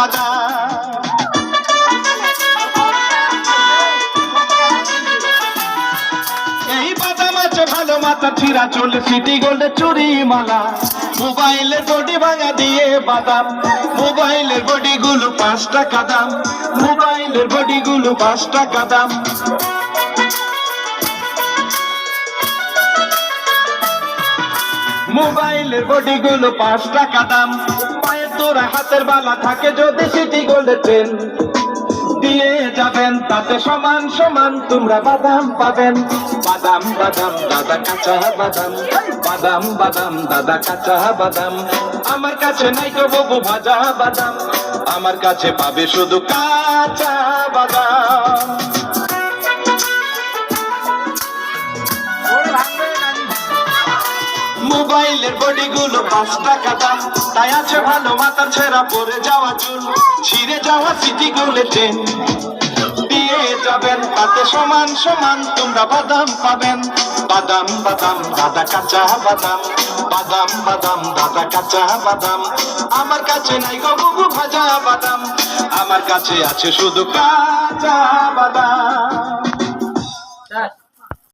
বাদাম। এই বাদাম আছে ভালো, মাথা ছিঁড়া চুল, সিটি গোল্ডের চুরি মালা, মোবাইলের বডি ভাঙা দিয়ে বাদাম, মোবাইলের বডি গুলো 5 টাকা দাম, মোবাইলের বডি গুলো 5 টাকা দাম। মোবাইলের বডি গুলো 5 টাকা দাম। পায়ের তোরা হাতের বালা থাকে যদি সিটি গোল্ডের চেন দিয়ে যাবেন, তাতে সমান সমান তোমরা বাদাম পাবেন। বাদাম বাদাম দাদা কাঁচা বাদাম, বাদাম বাদাম দাদা কাঁচা বাদাম। আমার কাছে নাই গো বাবু ভাজা বাদাম, আমার কাছে পাবে শুধু কাঁচা বাদাম। মোবাইলের বডি গুলো 5 টাকা দাম, তাই আছে ভালো, মাথা ছেঁড়া পড়ে যাওয়া চুল, ছিঁড়ে যাওয়া সিটি গোল্ডের চেন দিয়ে যাবেন, তাতে সমান সমান তোমরা বাদাম পাবেন। বাদাম বাদাম দাদা কাঁচা বাদাম, বাদাম বাদাম দাদা কাঁচা বাদাম। আমার কাছে নাই গো বাবু ভাজা বাদাম, আমার কাছে আছে শুধু কাঁচা বাদাম।